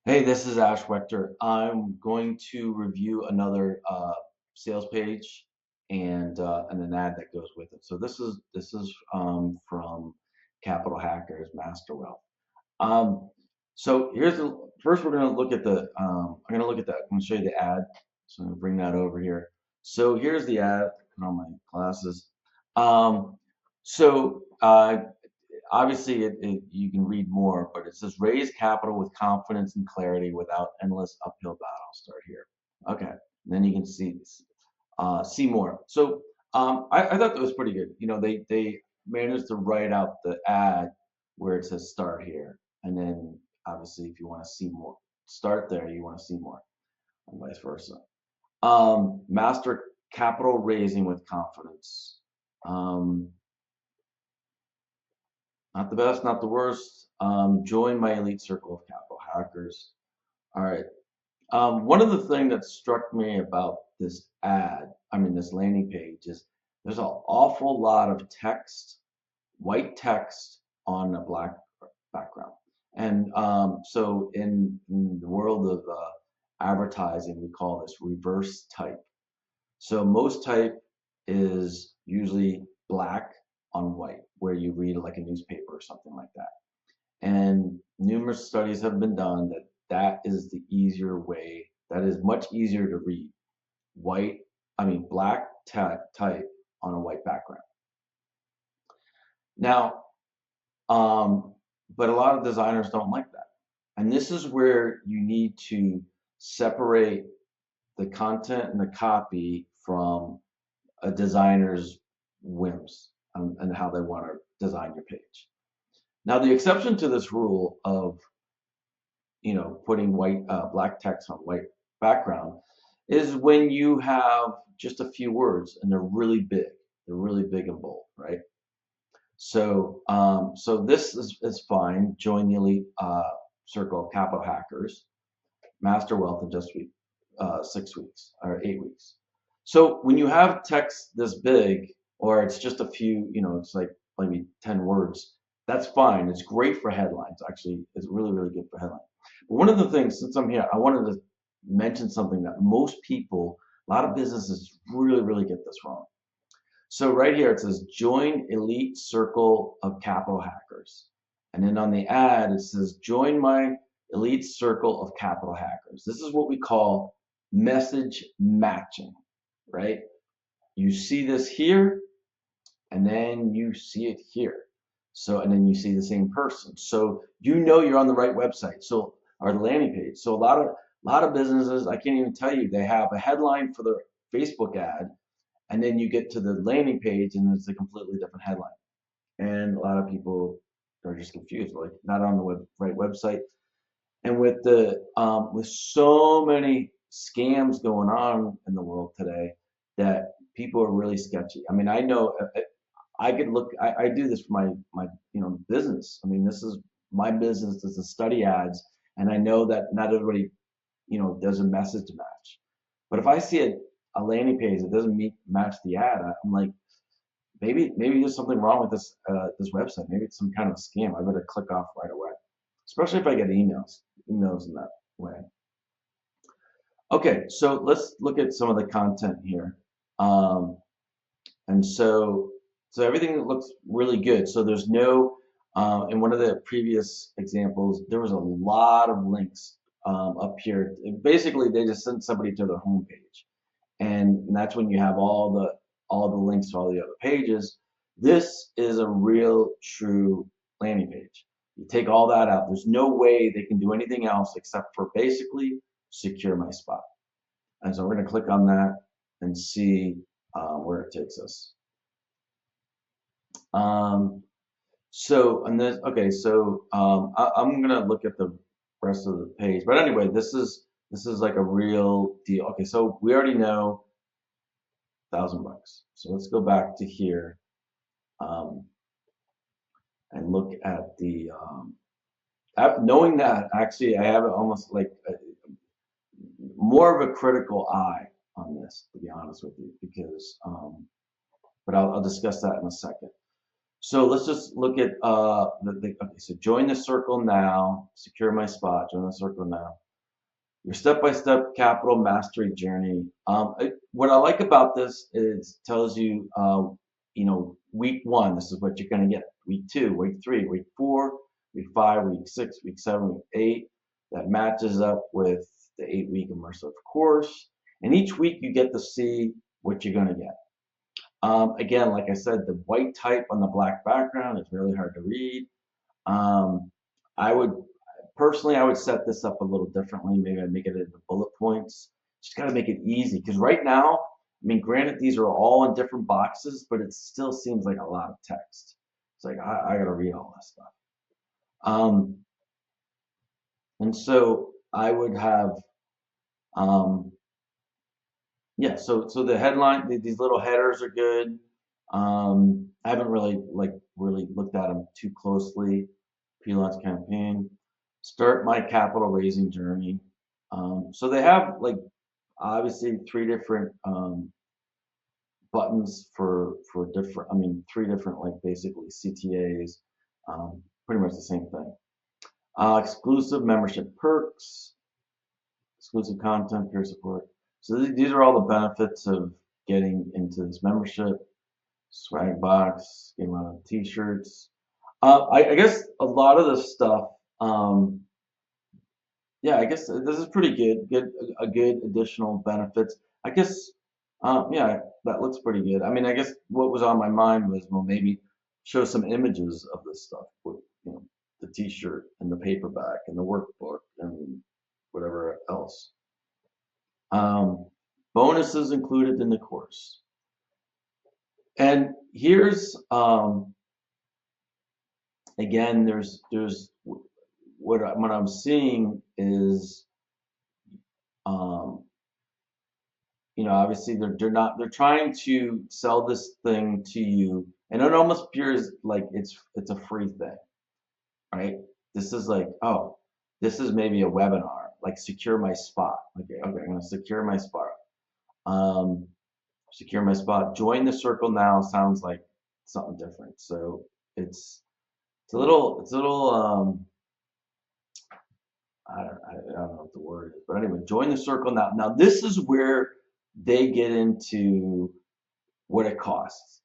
Hey, this is Ash Wechter. I'm going to review another sales page and an ad that goes with it. So this is from Capital Hackers Master Wealth. Um, so here's the first we're going to look at the I'm going to look at that. I'm going to show you the ad. So I'm going to bring that over here. So here's the ad. Put on my glasses. Um, so obviously you can read more, but it says raise capital with confidence and clarity without endless uphill battle. Start here. Okay, and then you can see more. So I thought that was pretty good. You know, they managed to write out the ad where it says start here, and then obviously if you want to see more, start there. You want to see more, and vice versa. Master capital raising with confidence. Um, Not the best, not the worst. Join my elite circle of capital hackers. All right. One of the things that struck me about this this landing page is there's an awful lot of text, white text on a black background. And so in the world of advertising, we call this reverse type. So most type is usually black on white, where you read like a newspaper or something like that. And numerous studies have been done that that is the easier way, that is much easier to read. White, black type on a white background. Now, um, but a lot of designers don't like that. And this is where you need to separate the content and the copy from a designer's whims and how they want to design your page. Now, the exception to this rule of putting black text on white background is when you have just a few words and they're really big. They're really big and bold, right? So this is fine. Join the elite circle of capital hackers, master wealth in just 6 weeks or 8 weeks. So when you have text this big, or it's just a few, it's like maybe 10 words, that's fine. It's great for headlines. Actually, it's really, really good for headlines. But one of the things, since I'm here, I wanted to mention something that most people, a lot of businesses really, really get this wrong. So right here, it says join elite circle of capital hackers. And then on the ad, it says join my elite circle of capital hackers. This is what we call message matching, right? You see this here, and then you see it here. So, and then you see the same person. So you know you're on the right website. So, or the landing page. So a lot of businesses, I can't even tell you, they have a headline for their Facebook ad, and then you get to the landing page and it's a completely different headline. And a lot of people are just confused, like not on the right website. And with so many scams going on in the world today, that people are really sketchy. I mean, I know I could look. I do this for my business. I mean, this is my business is to study ads, and I know that not everybody does a message match. But if I see a landing page that doesn't match the ad, I'm like, maybe there's something wrong with this website. Maybe it's some kind of a scam. I better click off right away, especially if I get emails in that way. Okay, so let's look at some of the content here. Um, and so everything looks really good. So there's no in one of the previous examples, there was a lot of links up here. Basically, they just sent somebody to their homepage, and that's when you have all the links to all the other pages. This is a real true landing page. You take all that out. There's no way they can do anything else except for basically secure my spot. And so we're going to click on that and see where it takes us. Um, I'm gonna look at the rest of the page. But anyway, this is like a real deal. Okay, so we already know $1,000. So let's go back to here um, and look at the knowing that actually I have almost like more of a critical eye on this, to be honest with you, because but I'll discuss that in a second. So let's just look at okay, so join the circle now, secure my spot, join the circle now. Your step-by-step capital mastery journey. What I like about this is tells you, week one, this is what you're going to get. Week two, week three, week four, week five, week six, week seven, week eight. That matches up with the 8-week immersive course. And each week you get to see what you're going to get. Again, like I said, the white type on the black background is really hard to read. Um, I would personally, I would set this up a little differently. Maybe I'd make it into bullet points. Just got to make it easy because right now, I mean, granted, these are all in different boxes, but it still seems like a lot of text. It's like I got to read all that stuff. Um, and so I would have, um, yeah. So the headline, these little headers are good. I haven't really looked at them too closely. Pre-launch campaign, start my capital raising journey. So they have like obviously three different buttons for different. I mean, three different like basically CTAs. Pretty much the same thing. Exclusive membership perks, exclusive content, peer support. So these are all the benefits of getting into this membership. Swag box, get a lot of t-shirts. I guess a lot of this stuff, yeah, I guess this is pretty good. A good additional benefits. I guess, yeah, that looks pretty good. I mean, I guess what was on my mind was, well, maybe show some images of this stuff with, the t-shirt and the paperback and the workbook and whatever else. Um, Bonuses included in the course. And here's, again, there's what I'm seeing is, um, obviously they're trying to sell this thing to you, and it almost appears like it's a free thing, right? This is like, oh, this is maybe a webinar, like secure my spot. Okay, I'm gonna secure my spot. Um, Secure my spot. Join the circle now sounds like something different. So it's it's a little I don't know what the word is, but anyway, join the circle now. Now this is where they get into what it costs,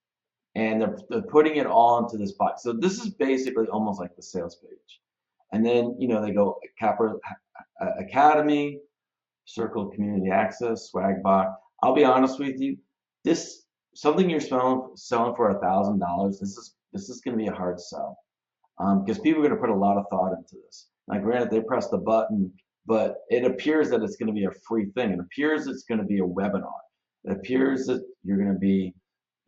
and they're putting it all into this box. So this is basically almost like the sales page, and then they go Academy, Circle Community Access, Swag Box. I'll be honest with you, this something you're selling for $1,000. This is going to be a hard sell. Because people are going to put a lot of thought into this. Now, granted, they press the button, but it appears that it's going to be a free thing. It appears it's going to be a webinar. It appears that you're going to be,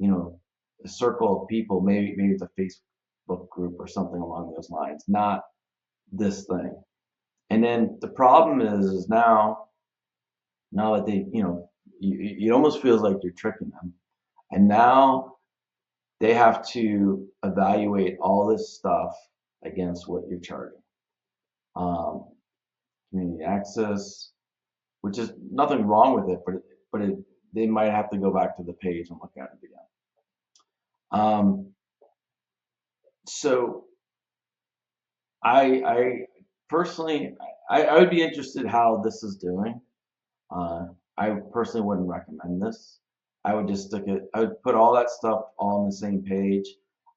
a circle of people. Maybe it's a Facebook group or something along those lines. Not this thing. And then the problem is now that they, it almost feels like you're tricking them. And now they have to evaluate all this stuff against what you're charging. Um, Community access, which is nothing wrong with it, but they might have to go back to the page and look at it again. So I personally, I would be interested how this is doing. I personally wouldn't recommend this. I would just stick it. I would put all that stuff all on the same page.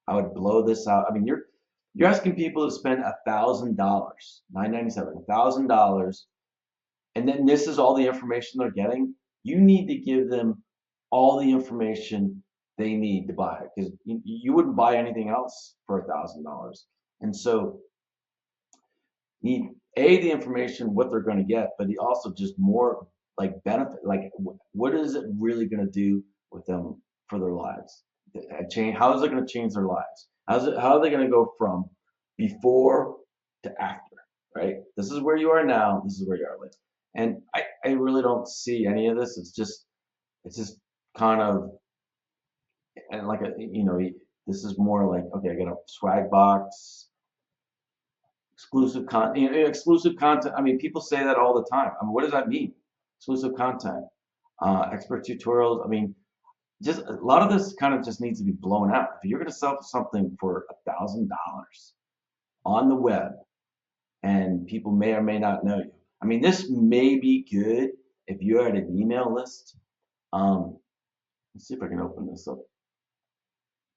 I would blow this out. I mean, you're asking people to spend $1,000, $997, $1,000, and then this is all the information they're getting. You need to give them all the information they need to buy it because you wouldn't buy anything else for $1,000. And so need the information, what they're going to get, but also just more like benefit, like what is it really going to do with them for their lives? How is it going to change their lives? How are they going to go from before to after, right? This is where you are now. This is where you are later. And I really don't see any of this. It's just kind of, and like this is more like, okay, I got a swag box, exclusive content. Exclusive content. I mean, people say that all the time. I mean, what does that mean? Exclusive content, expert tutorials. I mean, just a lot of this kind of just needs to be blown out. If you're going to sell something for $1,000 on the web and people may or may not know you, I mean, this may be good if you had an email list. Um, let's see if I can open this up.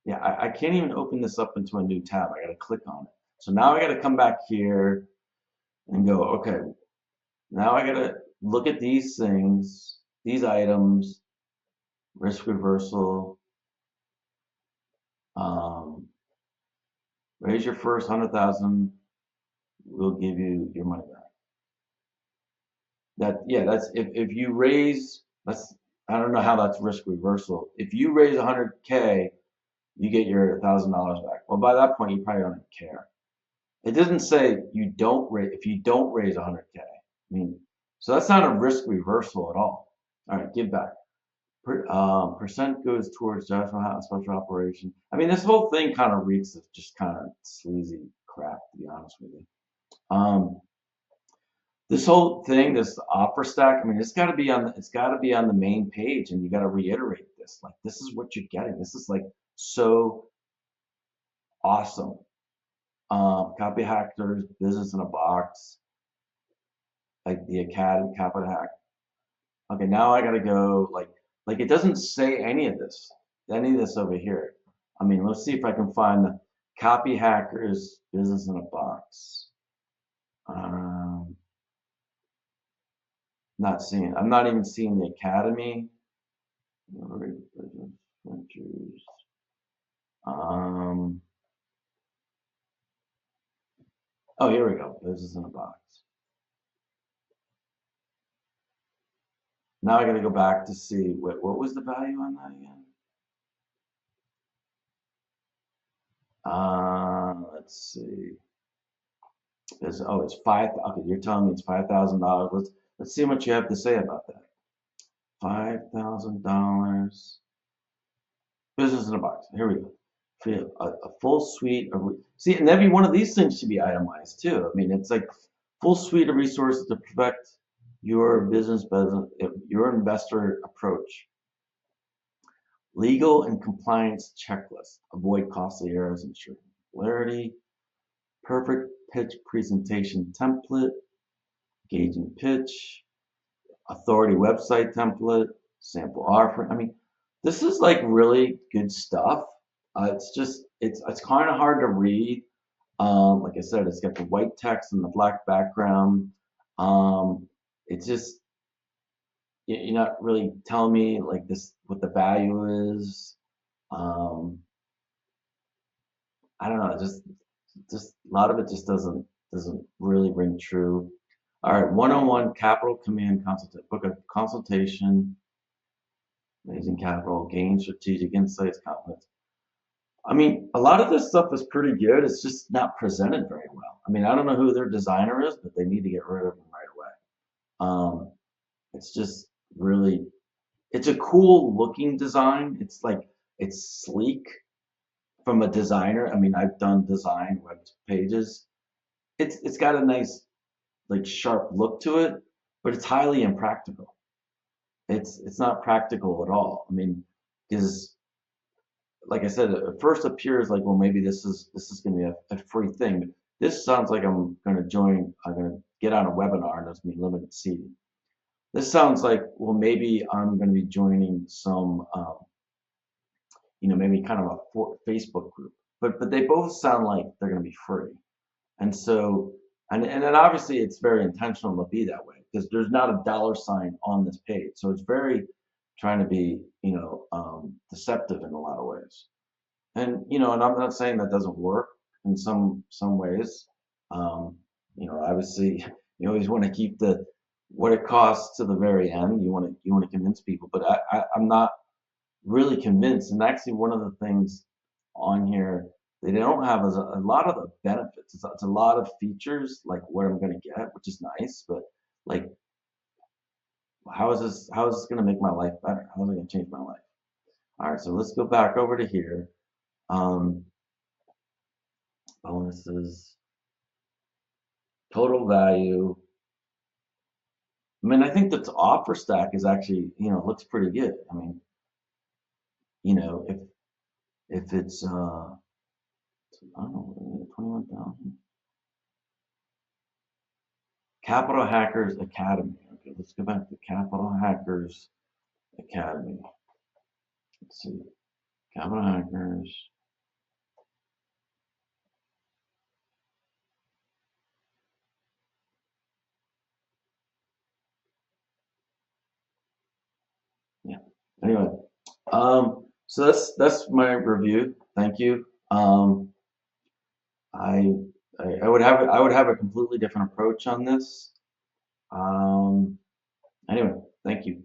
Yeah, I can't even open this up into a new tab. I got to click on it. So now I got to come back here and go, okay, now I got to look at these things, these items, risk reversal, um, raise your first 100,000, we'll give you your money back. Yeah, that's if you raise, that's, I don't know how that's risk reversal. If you raise 100K, you get your $1,000 back. Well, by that point, you probably don't care. It doesn't say you don't raise if you don't raise 100K. I mean, so that's not a risk reversal at all. All right, give back. Percent goes towards special operation. I mean, this whole thing kind of reeks of just kind of sleazy crap, to be honest with you. This whole thing, this offer stack, I mean, it's got to be on the main page, and you got to reiterate this. Like, this is what you're getting. This is like so awesome. Copy hackers, business in a box, like the Academy, Copy hack. Okay, now I got to go like it doesn't say any of this over here. I mean, let's see if I can find the Copy Hackers Business in a Box. Not seeing. I'm not even seeing the Academy. Ventures. Oh, here we go. Business in a Box. Now I got to go back to see what was the value on that again? Let's see. It's five. Okay, you're telling me it's $5,000. Let's see what you have to say about that. $5,000. Business in a box. Here we go. A full suite of see, and every one of these things should be itemized too. I mean, it's like full suite of resources to perfect your business, your investor approach. Legal and compliance checklist. Avoid costly errors, ensure clarity. Perfect pitch presentation template. Engaging pitch. Authority website template. Sample offering. I mean, this is like really good stuff. It's kind of hard to read. Like I said, it's got the white text and the black background. It's just you're not really telling me like this what the value is. I don't know, just a lot of it just doesn't really ring true. All right, one-on-one capital command book a consultation, raising capital, gain strategic insights, confidence. I mean, a lot of this stuff is pretty good. It's just not presented very well. I mean, I don't know who their designer is, but they need to get rid of him right away. It's just really, it's a cool looking design. It's like, it's sleek from a designer. I mean, I've done design web pages. It's got a nice, like sharp look to it, but it's highly impractical. It's not practical at all. I mean, because like I said, it first appears like, well, maybe this is going to be a free thing. But this sounds like I'm going to get on a webinar and there's going to be limited seating. This sounds like, well, maybe I'm going to be joining some, maybe kind of a Facebook group. But they both sound like they're going to be free. And so, and then obviously it's very intentional to be that way because there's not a dollar sign on this page. So it's very trying to be, deceptive in a lot of ways. And and I'm not saying that doesn't work in some ways. Obviously you always want to keep the what it costs to the very end. You want to convince people, but I'm not really convinced. And actually, one of the things on here they don't have is a lot of the benefits. It's a lot of features like what I'm going to get, which is nice, but like how is this going to make my life better? How is it going to change my life? All right, so let's go back over to here. Bonuses, total value. I mean, I think that the offer stack is actually, looks pretty good. I mean, you know, if it's I don't know, 21,000. Capital Hackers Academy. Okay, let's go back to Capital Hackers Academy. Let's see. Capital Hackers. Yeah. Anyway, so that's my review. Thank you. I, I would have a completely different approach on this. Um, anyway, thank you.